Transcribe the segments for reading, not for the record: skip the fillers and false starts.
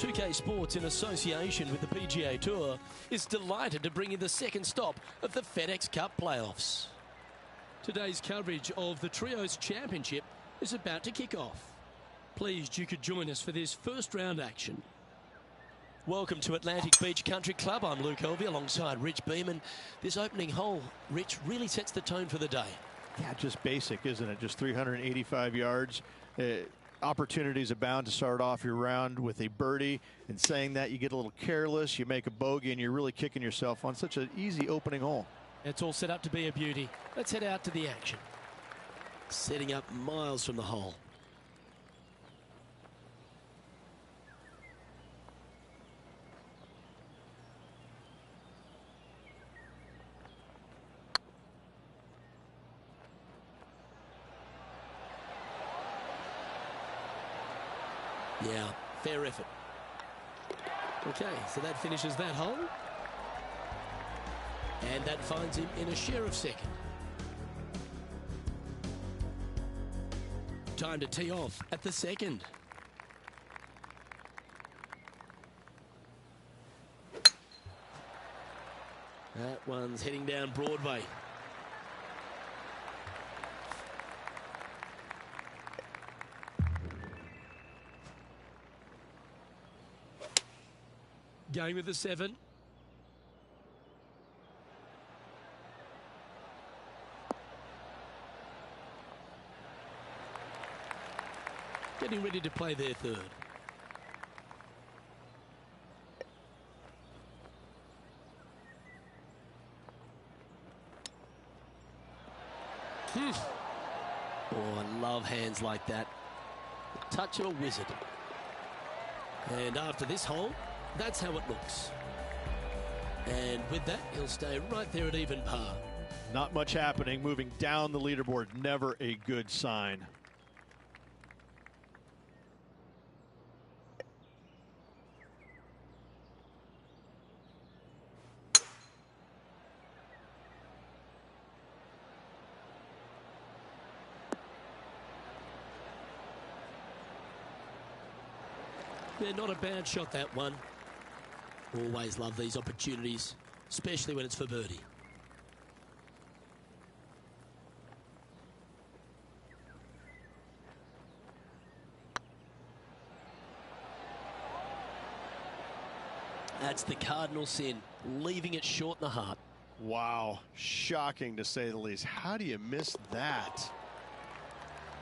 2K Sports, in association with the PGA Tour, is delighted to bring you the second stop of the FedEx Cup playoffs. Today's coverage of the Trios Championship is about to kick off. Pleased you could join us for this first round action. Welcome to Atlantic Beach Country Club. I'm Luke Elvey alongside Rich Beeman. This opening hole, Rich, really sets the tone for the day. Yeah, just basic, isn't it? Just 385 yards. Opportunities abound to start off your round with a birdie, and saying that, you get a little careless, you make a bogey, and you're really kicking yourself on such an easy opening hole. It's all set up to be a beauty. Let's head out to the action. Setting up miles from the hole. Yeah, fair effort. Okay, so that finishes that hole. And that finds him in a share of second. Time to tee off at the second. That one's heading down Broadway. Going with the 7. Getting ready to play their third. Oh, I love hands like that. The touch of a wizard. And after this hole, that's how it looks. And with that, he'll stay right there at even par. Not much happening. Moving down the leaderboard, never a good sign. Yeah, not a bad shot, that one. Always love these opportunities, especially when it's for birdie. That's the cardinal sin, leaving it short in the heart. Wow, shocking to say the least. How do you miss that?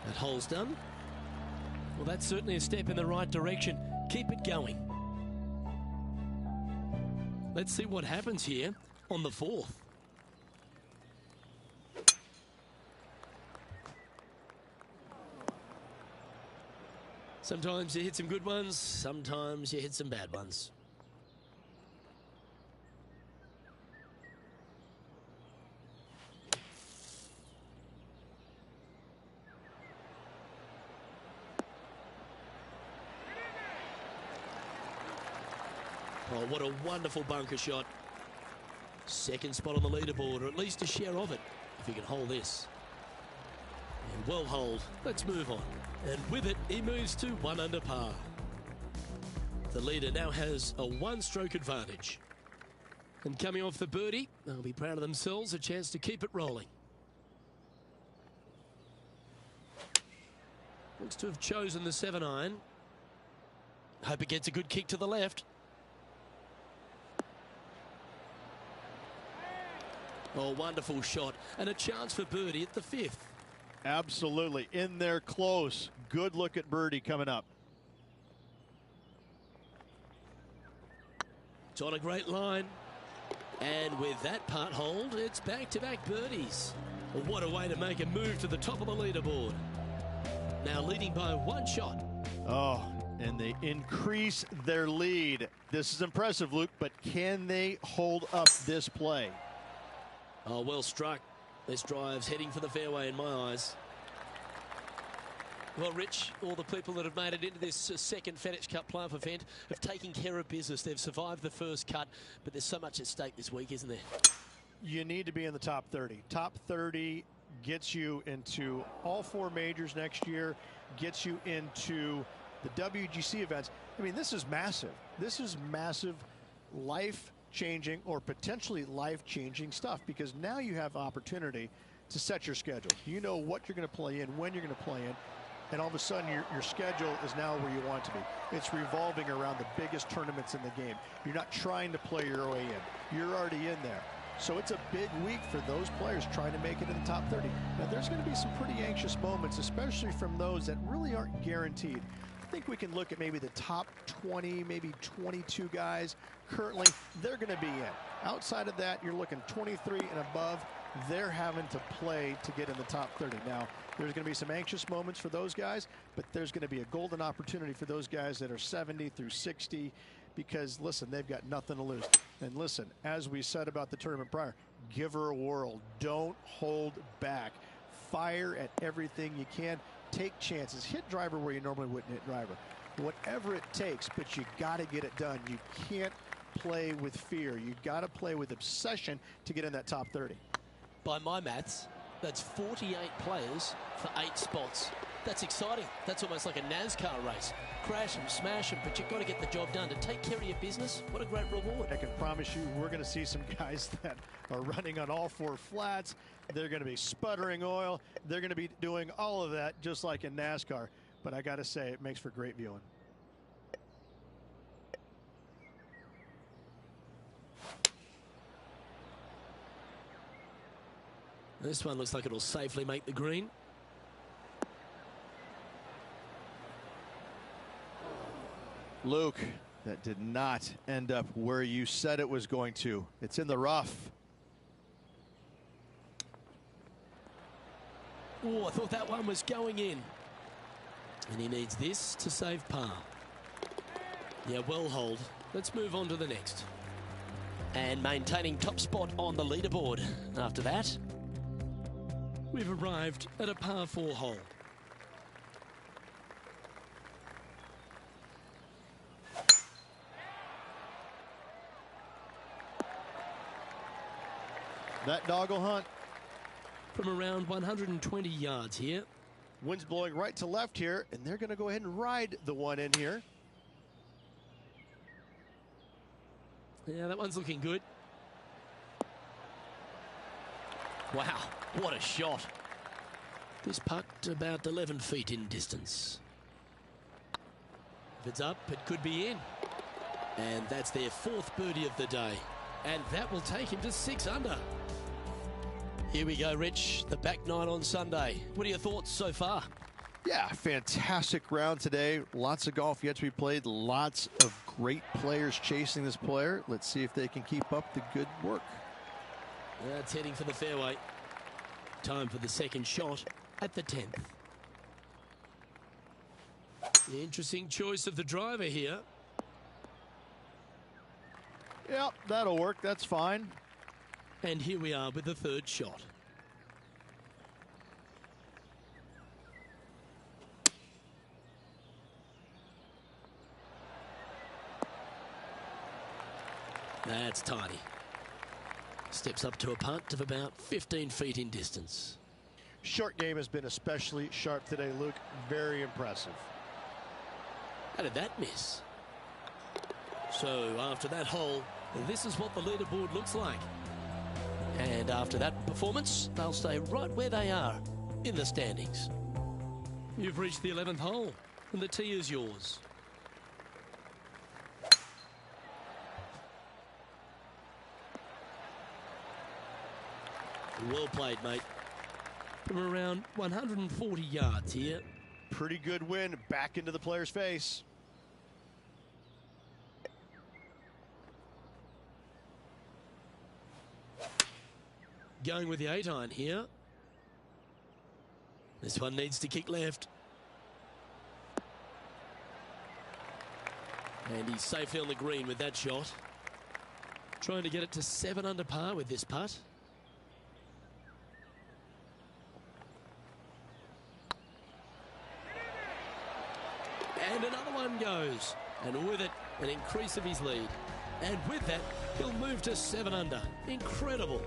That hole's done. Well, that's certainly a step in the right direction. Keep it going. Let's see what happens here on the fourth. Sometimes you hit some good ones, sometimes you hit some bad ones. Oh, what a wonderful bunker shot. Second spot on the leaderboard, or at least a share of it, if he can hold this. And well hold. Let's move on. And with it, he moves to 1 under par. The leader now has a 1-stroke advantage. And coming off the birdie, they'll be proud of themselves, a chance to keep it rolling. Looks to have chosen the 7-iron. Hope it gets a good kick to the left. Oh, wonderful shot, and a chance for birdie at the 5th. Absolutely, in there close. Good look at birdie coming up. It's on a great line. And with that part hold, it's back-to-back birdies. What a way to make a move to the top of the leaderboard. Now leading by 1 shot. Oh, and they increase their lead. This is impressive, Luke, but can they hold up this play? Oh, well struck. This drive's heading for the fairway in my eyes. Well, Rich, all the people that have made it into this second FedEx Cup playoff event have taken care of business. They've survived the first cut, but there's so much at stake this week, isn't there? You need to be in the top 30. Top 30 gets you into all 4 majors next year, gets you into the WGC events. I mean, this is massive. This is massive, life-changing or potentially life-changing stuff, because now you have opportunity to set your schedule. You know what you're going to play in, when you're going to play in, and all of a sudden your schedule is now where you want it to be. It's revolving around the biggest tournaments in the game. You're not trying to play your way in. You're already in there. So it's a big week for those players trying to make it in the top 30. Now, there's going to be some pretty anxious moments, especially from those that really aren't guaranteed. I think we can look at maybe the top 20, maybe 22 guys currently. They're going to be in. Outside of that, you're looking 23 and above. They're having to play to get in the top 30. Now, there's going to be some anxious moments for those guys, but there's going to be a golden opportunity for those guys that are 70 through 60, because, listen, they've got nothing to lose. And listen, as we said about the tournament prior, give her a whirl. Don't hold back. Fire at everything you can. Take chances. Hit driver where you normally wouldn't hit driver. Whatever it takes, but you got to get it done. You can't play with fear. You got to play with obsession to get in that top 30. By my maths, that's 48 players for 8 spots. That's exciting. That's almost like a NASCAR race. Crash them, smash them, but you've got to get the job done. To take care of your business, what a great reward. I can promise you we're going to see some guys that are running on all 4 flats. They're going to be sputtering oil. They're going to be doing all of that just like in NASCAR. But I got to say, it makes for great viewing. This one looks like it'll safely make the green. Luke, that did not end up where you said it was going to. It's in the rough. Oh, I thought that one was going in. And he needs this to save par. Yeah, well hold. Let's move on to the next. And maintaining top spot on the leaderboard. After that, we've arrived at a par 4 hole. That dog will hunt. From around 120 yards here. Wind's blowing right to left here, and they're going to go ahead and ride the one in here. Yeah, that one's looking good. Wow, what a shot. This putt about 11 feet in distance. If it's up, it could be in. And that's their 4th birdie of the day. And that will take him to 6 under. Here we go, Rich. The back 9 on Sunday. What are your thoughts so far? Yeah, fantastic round today. Lots of golf yet to be played. Lots of great players chasing this player. Let's see if they can keep up the good work. That's heading for the fairway. Time for the second shot at the 10th. The interesting choice of the driver here. Yep, that'll work. That's fine. And here we are with the 3rd shot. That's tiny. Steps up to a putt of about 15 feet in distance. Short game has been especially sharp today, Luke. Very impressive. How did that miss? So after that hole, this is what the leaderboard looks like. And after that performance, they'll stay right where they are in the standings. You've reached the 11th hole, and the tee is yours. Well played, mate. From around 140 yards here. Pretty good win back into the player's face. Going with the 8-iron here. This one needs to kick left. And he's safely on the green with that shot. Trying to get it to 7 under par with this putt. And another one goes. And with it, an increase of his lead. And with that, he'll move to 7 under. Incredible.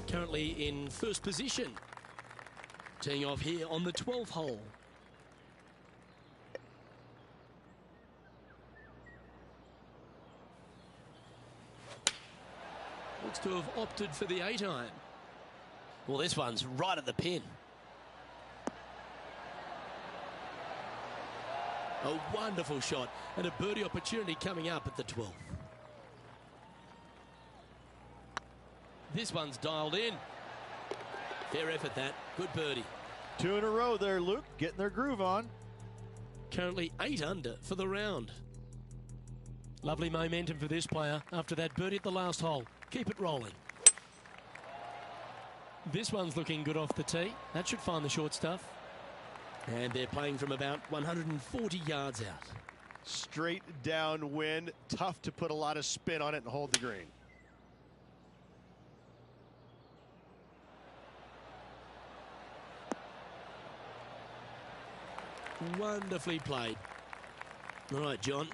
Currently in 1st position. Teeing off here on the 12th hole. Looks to have opted for the 8-iron. Well, this one's right at the pin. A wonderful shot and a birdie opportunity coming up at the 12th. This one's dialed in. Fair effort that. Good birdie. 2 in a row there, Luke. Getting their groove on. Currently 8 under for the round. Lovely momentum for this player after that birdie at the last hole. Keep it rolling. This one's looking good off the tee. That should find the short stuff. And they're playing from about 140 yards out. Straight downwind. Tough to put a lot of spin on it and hold the green. Wonderfully played. All right, John.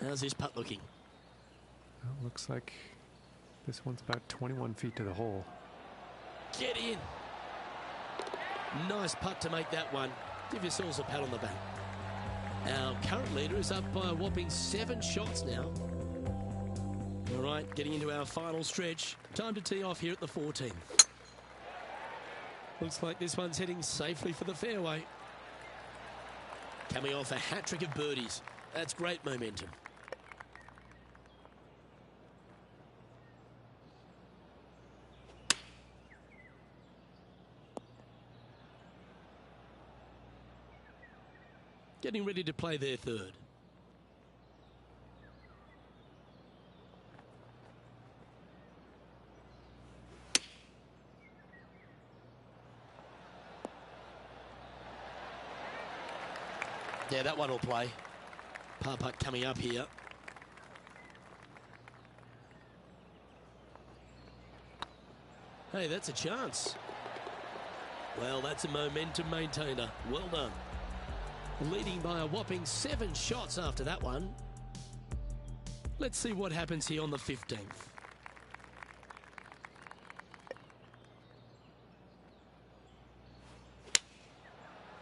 How's this putt looking? Well, looks like this one's about 21 feet to the hole. Get in. Nice putt to make that one. Give yourselves a pat on the back. Our current leader is up by a whopping 7 shots now. All right, getting into our final stretch. Time to tee off here at the 14th. Looks like this one's heading safely for the fairway. Coming off a hat-trick of birdies. That's great momentum. Getting ready to play their third. Yeah, that one will play. Par putt coming up here. Hey, that's a chance. Well, that's a momentum maintainer. Well done. Leading by a whopping 7 shots after that one. Let's see what happens here on the 15th.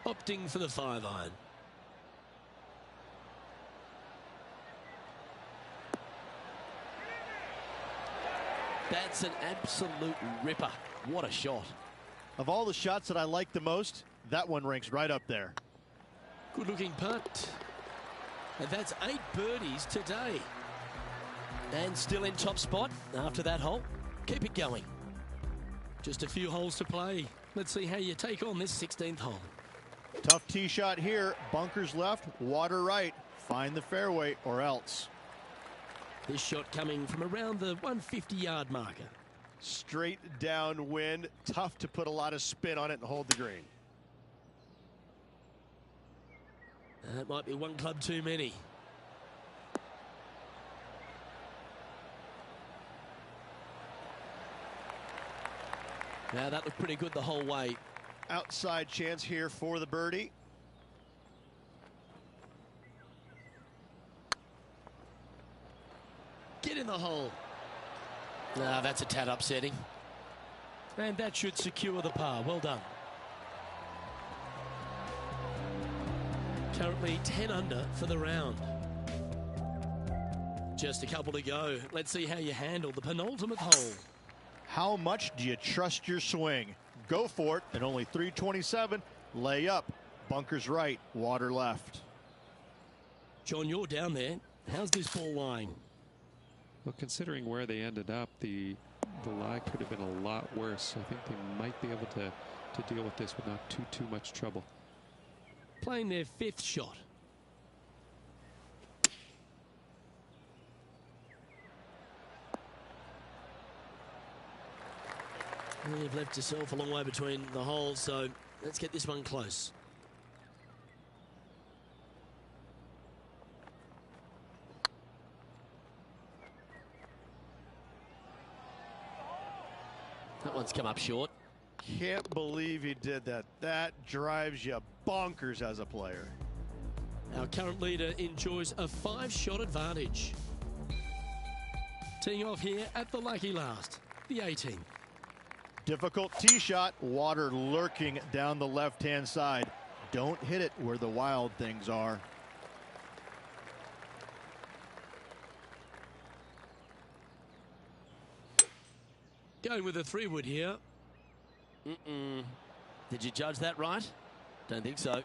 Opting for the 5-iron. That's an absolute ripper. What a shot. Of all the shots that I like the most, that one ranks right up there. Good looking putt. And that's 8 birdies today. And still in top spot after that hole. Keep it going. Just a few holes to play. Let's see how you take on this 16th hole. Tough tee shot here. Bunkers left, water right. Find the fairway or else. This shot coming from around the 150-yard marker. Straight downwind. Tough to put a lot of spin on it and hold the green. That might be one club too many. Now that looked pretty good the whole way. Outside chance here for the birdie. Get in the hole. Ah, that's a tad upsetting. And that should secure the par. Well done. Currently 10 under for the round. Just a couple to go. Let's see how you handle the penultimate hole. How much do you trust your swing? Go for it at only 327. Lay up. Bunkers right, water left. John, you're down there. How's this ball lying? Well, considering where they ended up, the lie could have been a lot worse. I think they might be able to deal with this with not too much trouble. Playing their 5th shot. Well, you've left yourself a long way between the holes, so let's get this one close. That one's come up short. Can't believe he did that. That drives you bonkers as a player. Our current leader enjoys a 5-shot advantage. Teeing off here at the lucky last, the 18th. Difficult tee shot. Water lurking down the left-hand side. Don't hit it where the wild things are. Going with a 3-wood here. Did you judge that right? Don't think so.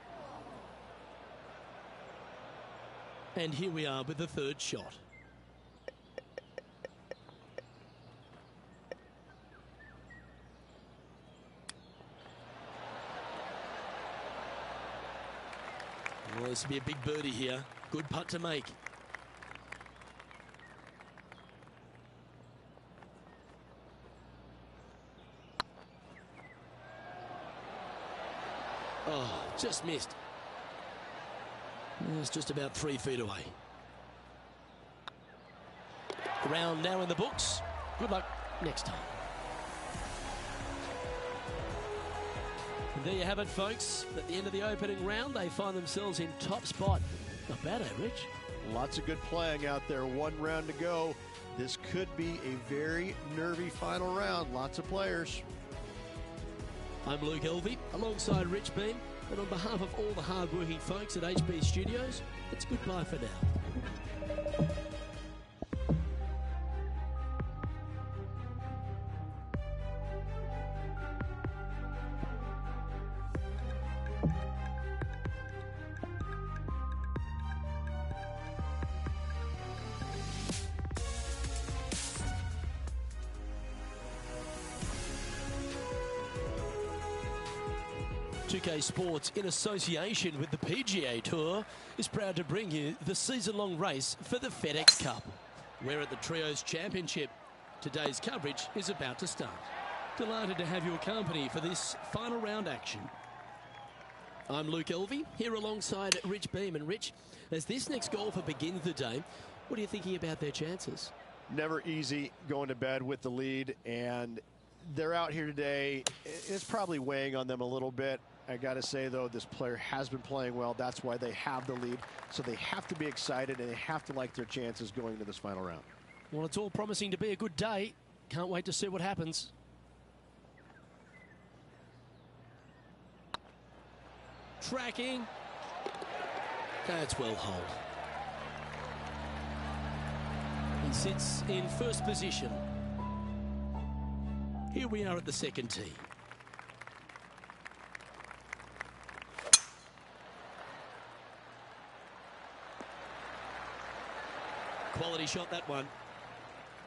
And here we are with the 3rd shot. Well, this will be a big birdie here. Good putt to make. Oh, just missed. It's just about 3 feet away. Round now in the books. Good luck next time. And there you have it, folks. At the end of the opening round, they find themselves in top spot. Not bad, eh, Rich? Lots of good playing out there. 1 round to go. This could be a very nervy final round. Lots of players. I'm Luke Elvey, alongside Rich Beam, and on behalf of all the hard-working folks at HB Studios, it's goodbye for now. UK Sports, in association with the PGA Tour, is proud to bring you the season-long race for the FedEx Cup. We're at the Trios Championship. Today's coverage is about to start. Delighted to have your company for this final round action. I'm Luke Elvey, here alongside Rich Beam. And Rich, as this next golfer begins the day, what are you thinking about their chances? Never easy going to bed with the lead, and they're out here today. It's probably weighing on them a little bit. I got to say, though, this player has been playing well. That's why they have the lead. So they have to be excited, and they have to like their chances going into this final round. Well, it's all promising to be a good day. Can't wait to see what happens. Tracking. That's well holed. He sits in first position. Here we are at the 2nd tee. Quality shot, that one.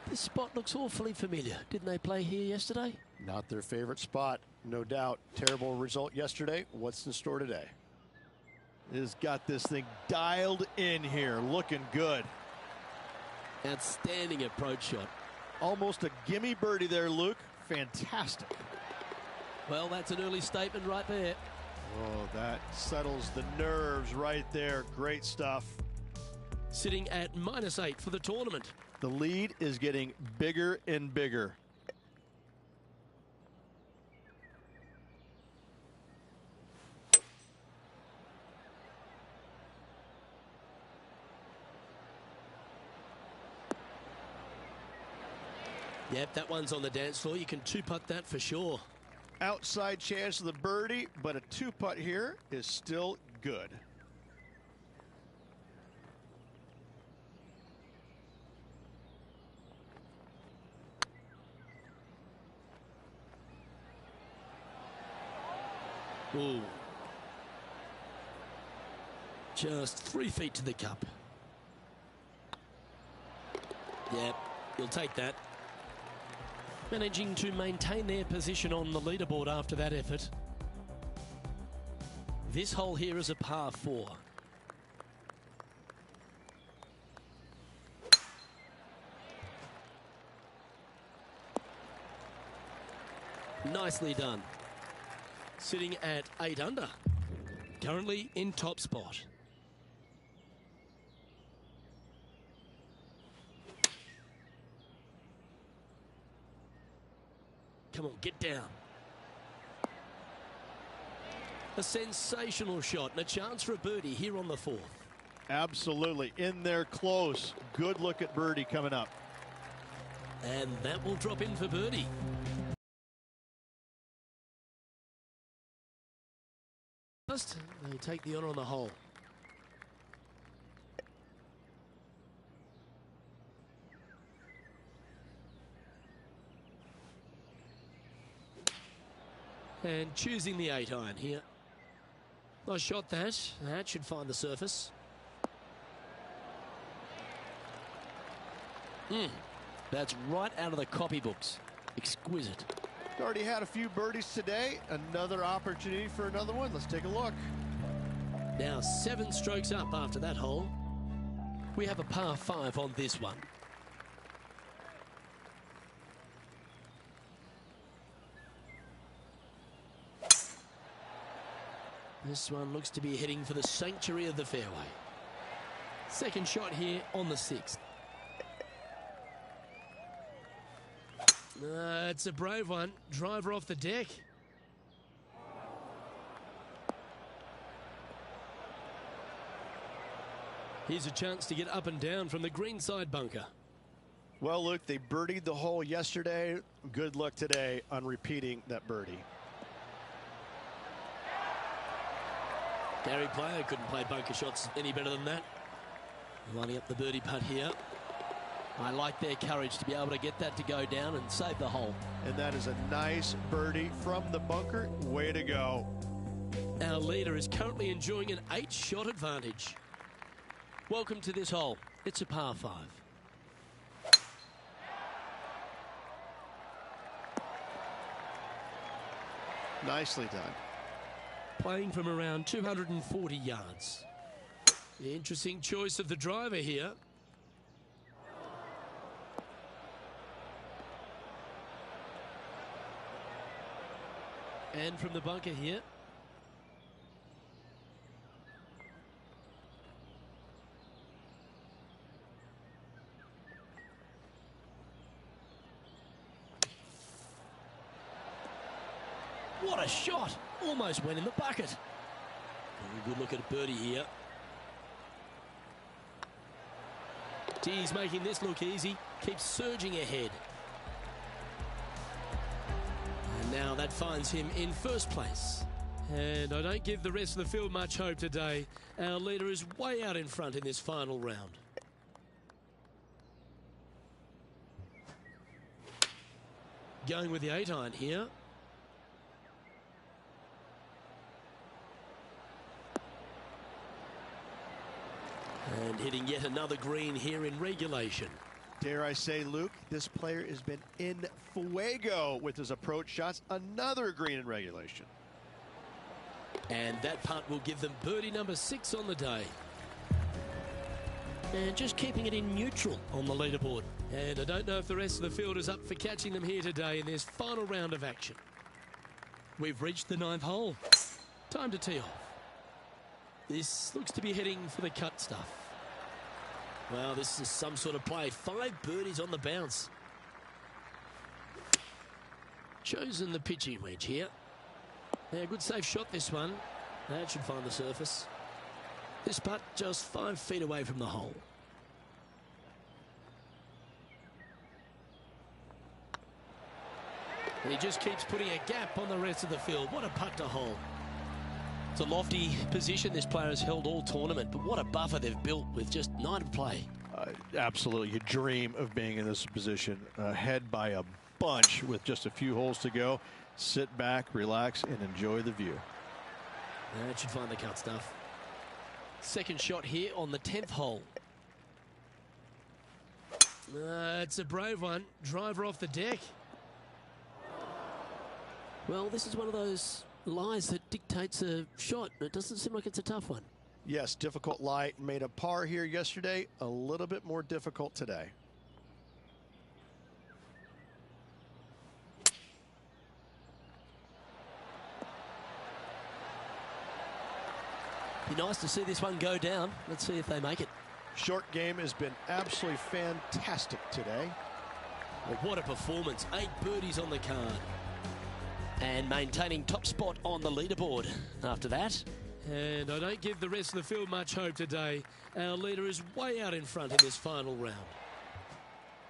This spot looks awfully familiar. Didn't they play here yesterday? Not their favorite spot, no doubt. Terrible result yesterday. What's in store today? Has got this thing dialed in here, looking good. Outstanding approach shot. Almost a gimme birdie there, Luke. Fantastic. Well, that's an early statement right there. Oh, that settles the nerves right there. Great stuff. Sitting at -8 for the tournament. The lead is getting bigger and bigger. Yep, that one's on the dance floor. You can 2-putt that for sure. Outside chance of the birdie, but a 2-putt here is still good. Ooh. Just 3 feet to the cup. Yep, you'll take that. Managing to maintain their position on the leaderboard after that effort. This hole here is a par 4. Nicely done. Sitting at 8 under. Currently in top spot. Come on, get down. A sensational shot and a chance for a birdie here on the 4th. Absolutely. In there close. Good look at birdie coming up. And that will drop in for birdie. First, they take the honor on the hole. And choosing the 8-iron here. Nice shot that. That should find the surface. That's right out of the copybooks. Exquisite. Already had a few birdies today. Another opportunity for another one. Let's take a look. Now 7 strokes up after that hole. We have a par 5 on this one. This one looks to be heading for the sanctuary of the fairway. Second shot here on the 6th. It's a brave one. Driver off the deck. Here's a chance to get up and down from the greenside bunker. Well, Luke, they birdied the hole yesterday. Good luck today on repeating that birdie. Gary Player couldn't play bunker shots any better than that. Lining up the birdie putt here. I like their courage to be able to get that to go down and save the hole. And that is a nice birdie from the bunker. Way to go. Our leader is currently enjoying an 8-shot advantage. Welcome to this hole. It's a par 5. Nicely done. Playing from around 240 yards. The interesting choice of the driver here. And from the bunker here. What a shot! Almost went in the bucket. Very good look at birdie here. He's making this look easy. Keeps surging ahead. And now that finds him in first place. And I don't give the rest of the field much hope today. Our leader is way out in front in this final round. Going with the 8-iron here. And hitting yet another green here in regulation. Dare I say, Luke, this player has been in fuego with his approach shots. Another green in regulation. And that putt will give them birdie number 6 on the day. And just keeping it in neutral on the leaderboard. And I don't know if the rest of the field is up for catching them here today in this final round of action. We've reached the 9th hole. Time to tee off. This looks to be heading for the cut stuff. Well, this is some sort of play. 5 birdies on the bounce. Chosen the pitching wedge here. Yeah, good safe shot this one. That should find the surface. This putt just 5 feet away from the hole. He just keeps putting a gap on the rest of the field. What a putt to hole. It's a lofty position this player has held all tournament, but what a buffer they've built with just 9 to play. Absolutely. You dream of being in this position, ahead by a bunch with just a few holes to go. Sit back, relax, and enjoy the view. That should find the cut stuff. Second shot here on the 10th hole. It's a brave one. Driver off the deck. Well, this is one of those lies that dictates a shot. It doesn't seem like it's a tough one. Yes, difficult lie. Made a par here yesterday. A little bit more difficult today. Be nice to see this one go down. Let's see if they make it. Short game has been absolutely fantastic today. Well, what a performance. 8 birdies on the card. And maintaining top spot on the leaderboard after that. And I don't give the rest of the field much hope today. Our leader is way out in front in this final round.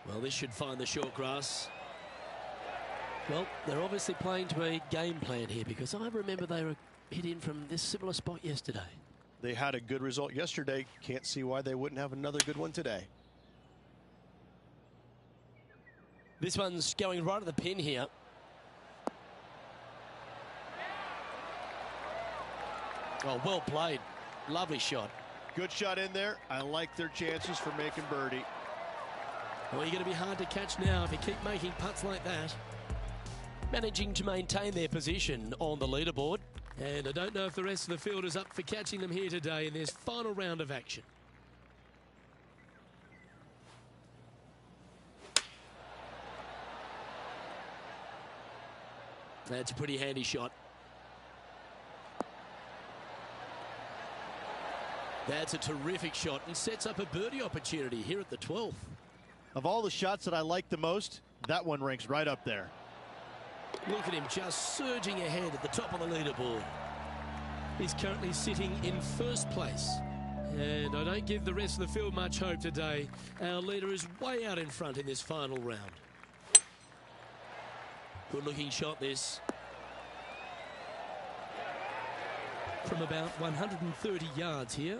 Well, this should find the short grass. Well, they're obviously playing to a game plan here, because I remember they were hit in from this similar spot yesterday. They had a good result yesterday. Can't see why they wouldn't have another good one today. This one's going right at the pin here. Oh, well played. Lovely shot. Good shot in there. I like their chances for making birdie. Well, you're going to be hard to catch now if you keep making putts like that. Managing to maintain their position on the leaderboard. And I don't know if the rest of the field is up for catching them here today in this final round of action. That's a pretty handy shot. That's a terrific shot and sets up a birdie opportunity here at the 12th. Of all the shots that I like the most, that one ranks right up there. Look at him just surging ahead at the top of the leaderboard. He's currently sitting in first place. And I don't give the rest of the field much hope today. Our leader is way out in front in this final round. Good looking shot this. From about 130 yards here.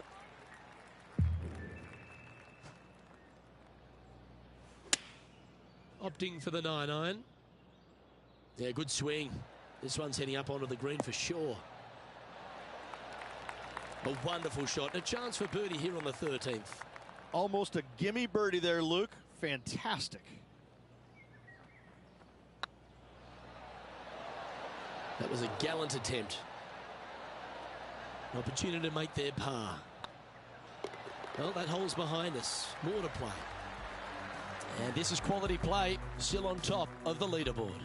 Opting for the 9-iron. Yeah, good swing. This one's heading up onto the green for sure. A wonderful shot. A chance for birdie here on the 13th. Almost a gimme birdie there, Luke. Fantastic. That was a gallant attempt. An opportunity to make their par. Well, that hole's behind us. More to play. And this is quality play, still on top of the leaderboard.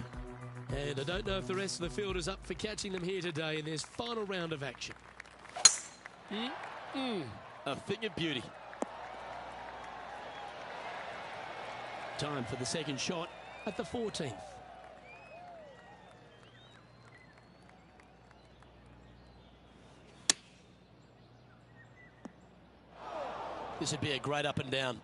And I don't know if the rest of the field is up for catching them here today in this final round of action. A thing of beauty. Time for the second shot at the 14th. This would be a great up and down.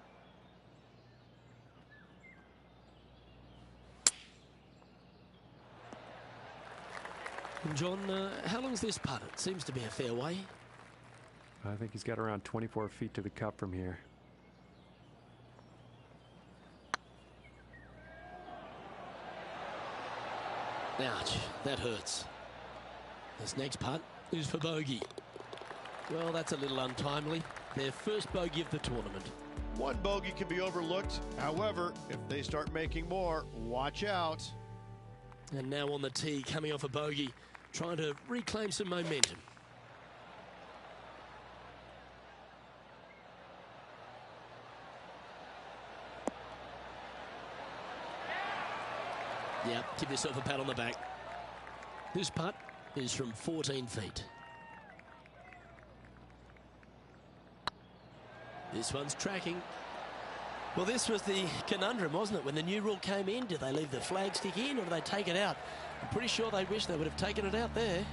And John, how long's this putt? It seems to be a fair way. I think he's got around 24 feet to the cup from here. Ouch, that hurts. This next putt is for bogey. Well, that's a little untimely. Their first bogey of the tournament. One bogey can be overlooked. However, if they start making more, watch out. And now on the tee, coming off a bogey, trying to reclaim some momentum. Yeah, give yourself a pat on the back. This putt is from 14 feet. This one's tracking. Well, this was the conundrum, wasn't it? When the new rule came in, did they leave the flag stick in or do they take it out? I'm pretty sure they wish they would have taken it out there.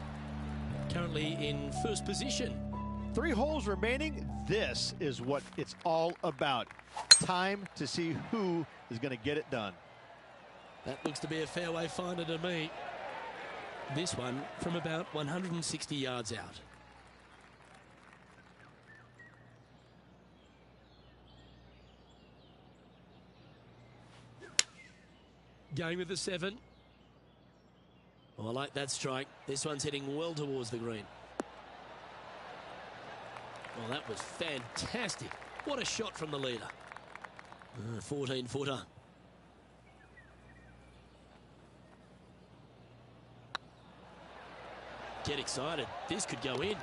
Currently in first position. 3 holes remaining. This is what it's all about. Time to see who is going to get it done. That looks to be a fairway finder to me. This one from about 160 yards out. Going with the 7. Oh, I like that strike. This one's heading well towards the green. Well, that was fantastic. What a shot from the leader. 14-footer. Get excited. This could go in.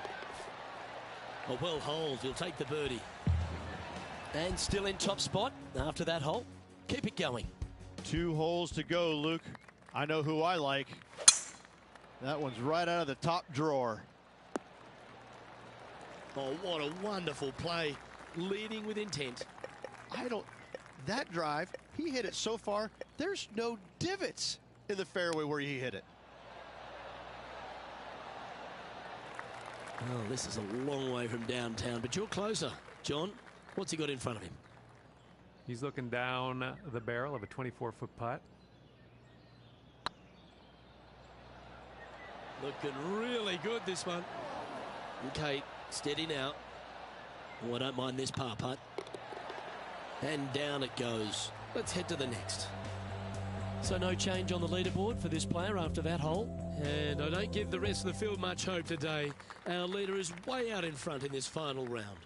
A well holed. He'll take the birdie. And still in top spot after that hole. Keep it going. 2 holes to go, Luke. I know who I like. That one's right out of the top drawer. Oh, what a wonderful play. Leading with intent. That drive, he hit it so far, there's no divots in the fairway where he hit it. Oh, this is a long way from downtown, but you're closer. John, what's he got in front of him? He's looking down the barrel of a 24-foot putt. Looking really good, this one. Okay, steady now. Oh, I don't mind this par putt. And down it goes. Let's head to the next. So no change on the leaderboard for this player after that hole. And I don't give the rest of the field much hope today. Our leader is way out in front in this final round.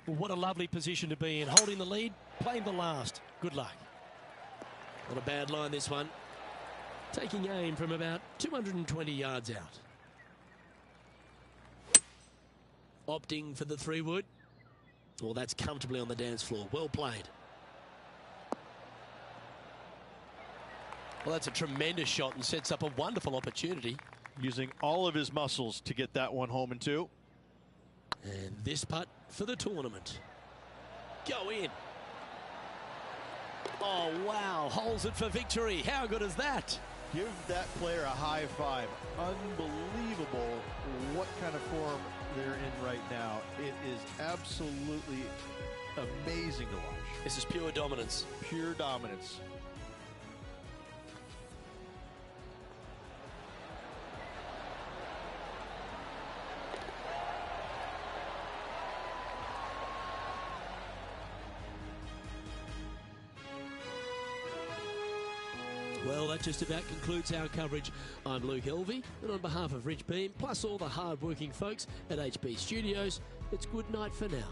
Well, what a lovely position to be in. Holding the lead, playing the last. Good luck. Not a bad line, this one. Taking aim from about 220 yards out. Opting for the 3-wood. Well, that's comfortably on the dance floor. Well played. Well, that's a tremendous shot and sets up a wonderful opportunity. Using all of his muscles to get that one home in two. And this putt for the tournament. Go in. Oh, wow. Holds it for victory. How good is that? Give that player a high five. Unbelievable what kind of form they're in right now. It is absolutely amazing to watch. This is pure dominance. Pure dominance. Well, that just about concludes our coverage. I'm Luke Elvey, and on behalf of Rich Beam, plus all the hard-working folks at HB Studios, it's good night for now.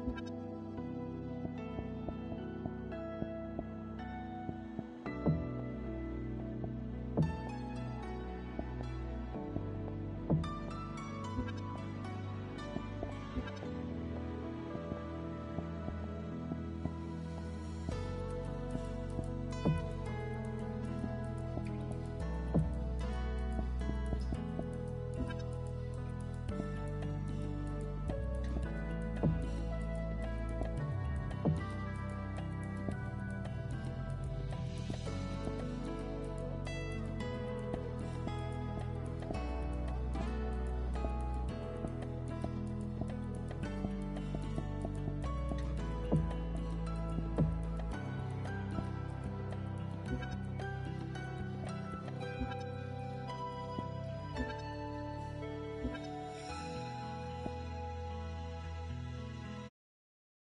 it.